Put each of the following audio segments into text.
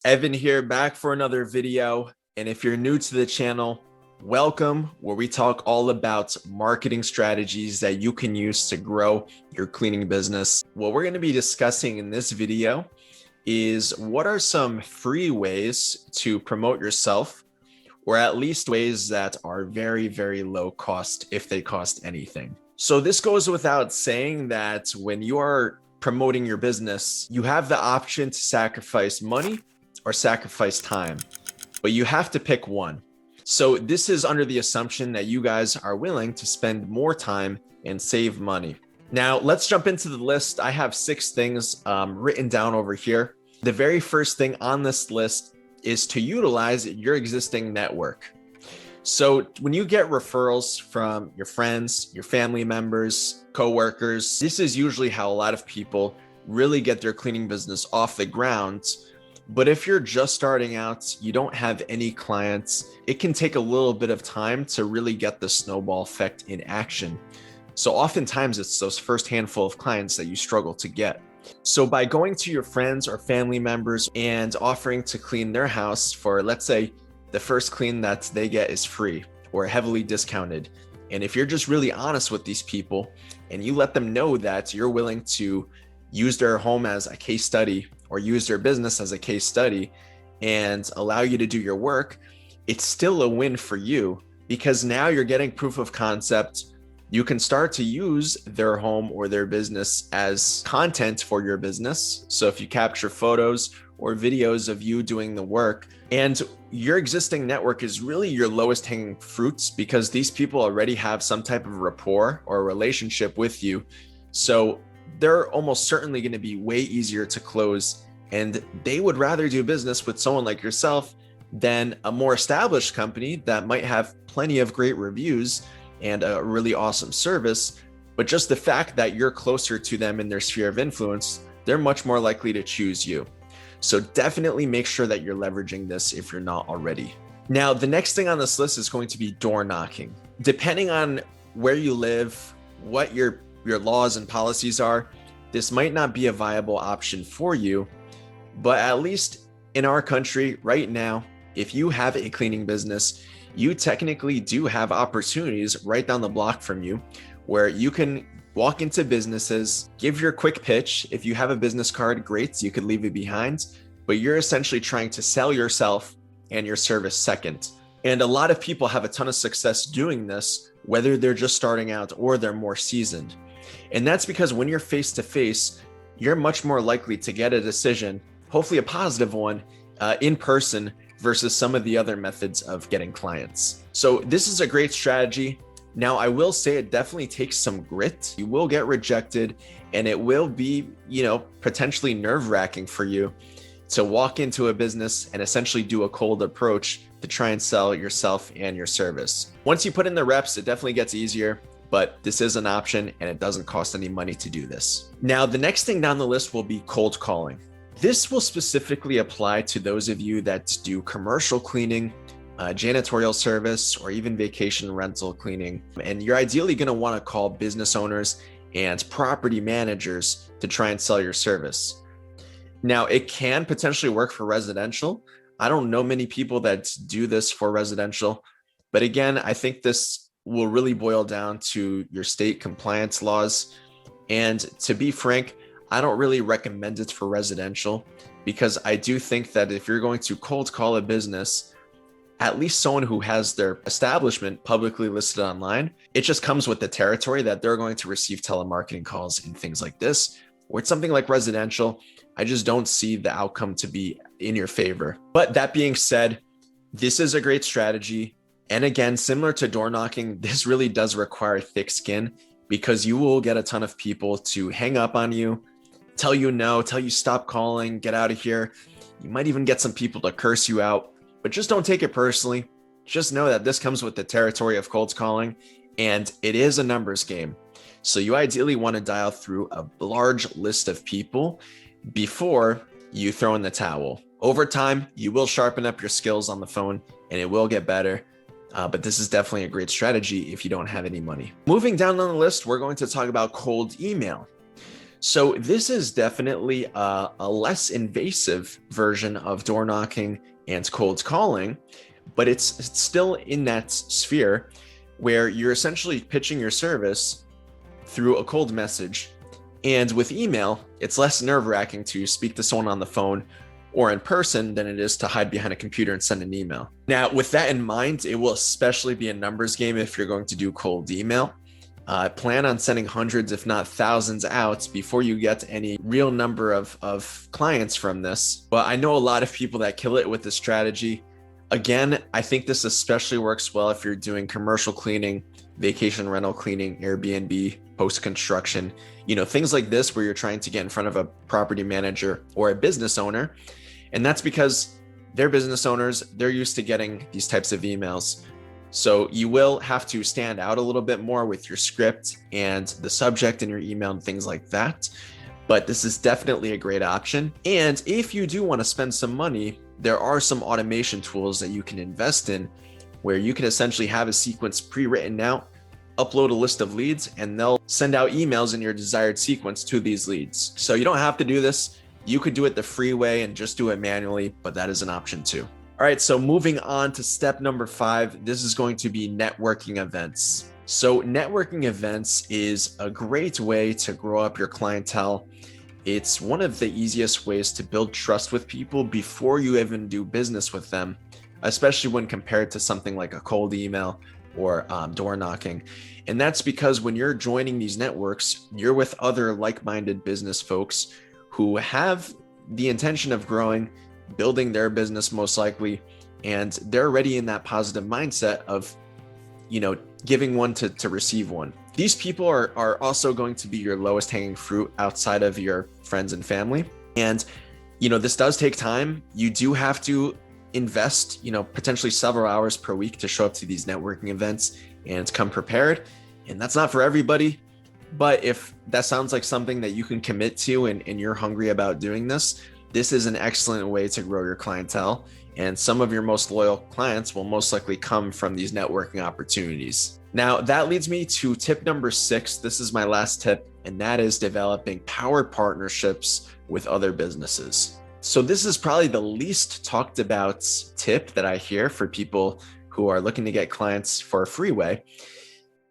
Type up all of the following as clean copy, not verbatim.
Evan here, back for another video. And if you're new to the channel, welcome, where we talk all about marketing strategies that you can use to grow your cleaning business. What we're going to be discussing in this video is what are some free ways to promote yourself, or at least ways that are very, very low cost if they cost anything. So this goes without saying that when you are promoting your business, you have the option to sacrifice money or sacrifice time, but you have to pick one. So this is under the assumption that you guys are willing to spend more time and save money. Now let's jump into the list. I have 6 things written down over here. The very first thing on this list is to utilize your existing network. So when you get referrals from your friends, your family members, coworkers, this is usually how a lot of people really get their cleaning business off the ground. But if you're just starting out, you don't have any clients, it can take a little bit of time to really get the snowball effect in action. So oftentimes it's those first handful of clients that you struggle to get. So by going to your friends or family members and offering to clean their house for, let's say, the first clean that they get is free or heavily discounted. And if you're just really honest with these people and you let them know that you're willing to use their home as a case study or use their business as a case study and allow you to do your work, it's still a win for you because now you're getting proof of concept. You can start to use their home or their business as content for your business. So if you capture photos or videos of you doing the work, and your existing network is really your lowest hanging fruits because these people already have some type of rapport or relationship with you. So they're almost certainly going to be way easier to close, and they would rather do business with someone like yourself than a more established company that might have plenty of great reviews and a really awesome service. But just the fact that you're closer to them in their sphere of influence, they're much more likely to choose you. So definitely make sure that you're leveraging this if you're not already. Now, the next thing on this list is going to be door knocking. Depending on where you live, what your laws and policies are, this might not be a viable option for you. But at least in our country right now, if you have a cleaning business, you technically do have opportunities right down the block from you where you can walk into businesses, give your quick pitch. If you have a business card, great, you could leave it behind, but you're essentially trying to sell yourself and your service second. And a lot of people have a ton of success doing this, whether they're just starting out or they're more seasoned. And that's because when you're face to face, you're much more likely to get a decision, hopefully a positive one, in person versus some of the other methods of getting clients. So this is a great strategy. Now, I will say it definitely takes some grit. You will get rejected and it will be, potentially nerve-wracking for you to walk into a business and essentially do a cold approach to try and sell yourself and your service. Once you put in the reps, it definitely gets easier, but this is an option and it doesn't cost any money to do this. Now, the next thing down the list will be cold calling. This will specifically apply to those of you that do commercial cleaning, janitorial service, or even vacation rental cleaning. And you're ideally going to want to call business owners and property managers to try and sell your service. Now, it can potentially work for residential. I don't know many people that do this for residential, but again, I think this will really boil down to your state compliance laws. And to be frank, I don't really recommend it for residential because I do think that if you're going to cold call a business, at least someone who has their establishment publicly listed online, it just comes with the territory that they're going to receive telemarketing calls and things like this. Or it's something like residential, I just don't see the outcome to be in your favor. But that being said, this is a great strategy. And again, similar to door knocking, this really does require thick skin because you will get a ton of people to hang up on you, tell you no, tell you stop calling, get out of here. You might even get some people to curse you out, but just don't take it personally. Just know that this comes with the territory of cold calling and it is a numbers game. So you ideally want to dial through a large list of people before you throw in the towel. Over time, you will sharpen up your skills on the phone and it will get better. But this is definitely a great strategy if you don't have any money. Moving down on the list, we're going to talk about cold email. So this is definitely a less invasive version of door knocking and cold calling, but it's still in that sphere where you're essentially pitching your service through a cold message. And with email, it's less nerve-wracking to speak to someone on the phone or in person than it is to hide behind a computer and send an email. Now, with that in mind, it will especially be a numbers game if you're going to do cold email. Plan on sending hundreds, if not thousands, out before you get any real number of clients from this. But I know a lot of people that kill it with this strategy. Again, I think this especially works well if you're doing commercial cleaning, vacation rental cleaning, Airbnb, post-construction, things like this where you're trying to get in front of a property manager or a business owner. And that's because they're business owners, they're used to getting these types of emails. So you will have to stand out a little bit more with your script and the subject in your email and things like that. But this is definitely a great option. And if you do want to spend some money, there are some automation tools that you can invest in where you can essentially have a sequence pre-written out, upload a list of leads, and they'll send out emails in your desired sequence to these leads. So you don't have to do this. You could do it the free way and just do it manually, but that is an option too. All right, so moving on to step number 5, this is going to be networking events. So networking events is a great way to grow up your clientele. It's one of the easiest ways to build trust with people before you even do business with them, especially when compared to something like a cold email or door knocking. And that's because when you're joining these networks, you're with other like-minded business folks who have the intention of growing, building their business most likely, and they're already in that positive mindset of, giving one to receive one. These people are also going to be your lowest hanging fruit outside of your friends and family. And, this does take time. You do have to invest, potentially several hours per week to show up to these networking events and come prepared. And that's not for everybody. But if that sounds like something that you can commit to and you're hungry about doing this, this is an excellent way to grow your clientele. And some of your most loyal clients will most likely come from these networking opportunities. Now, that leads me to tip number 6. This is my last tip, and that is developing power partnerships with other businesses. So this is probably the least talked about tip that I hear for people who are looking to get clients for a free way.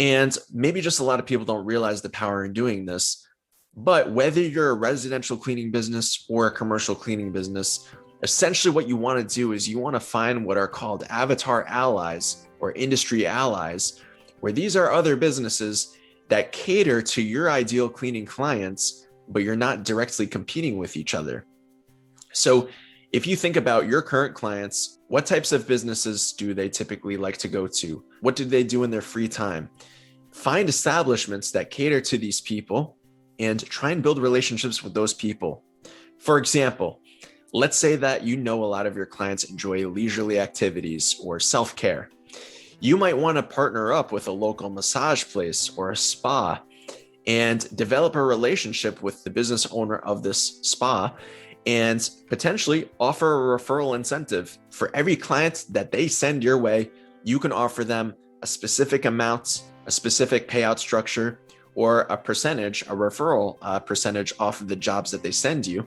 And maybe just a lot of people don't realize the power in doing this. But whether you're a residential cleaning business or a commercial cleaning business, essentially what you want to do is you want to find what are called avatar allies or industry allies, where these are other businesses that cater to your ideal cleaning clients, but you're not directly competing with each other. So if you think about your current clients, what types of businesses do they typically like to go to? What do they do in their free time? Find establishments that cater to these people and try and build relationships with those people. For example, let's say that a lot of your clients enjoy leisurely activities or self-care. You might want to partner up with a local massage place or a spa and develop a relationship with the business owner of this spa and potentially offer a referral incentive. For every client that they send your way, you can offer them a specific amount, a specific payout structure, or a referral percentage off of the jobs that they send you,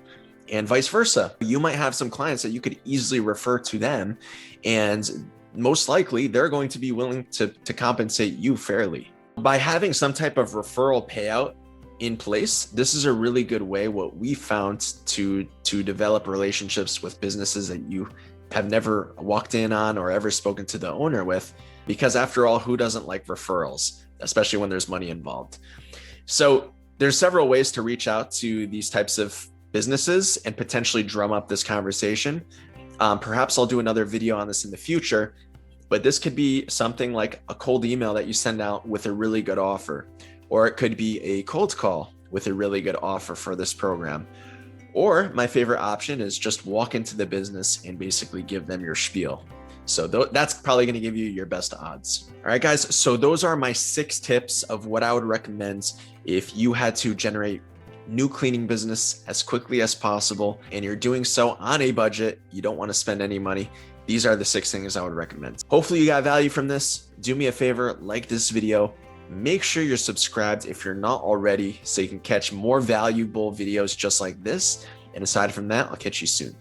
and vice versa. You might have some clients that you could easily refer to them, and most likely they're going to be willing to compensate you fairly. By having some type of referral payout in place, this is a really good way, what we found, to develop relationships with businesses that you have never walked in on or ever spoken to the owner with, because after all, who doesn't like referrals, especially when there's money involved? So there's several ways to reach out to these types of businesses and potentially drum up this conversation. Perhaps I'll do another video on this in the future, but this could be something like a cold email that you send out with a really good offer, or it could be a cold call with a really good offer for this program. Or my favorite option is just walk into the business and basically give them your spiel. So that's probably going to give you your best odds. All right, guys. So those are my 6 tips of what I would recommend if you had to generate new cleaning business as quickly as possible, and you're doing so on a budget. You don't want to spend any money. These are the 6 things I would recommend. Hopefully you got value from this. Do me a favor, like this video, Make sure you're subscribed if you're not already so you can catch more valuable videos just like this. And aside from that, I'll catch you soon.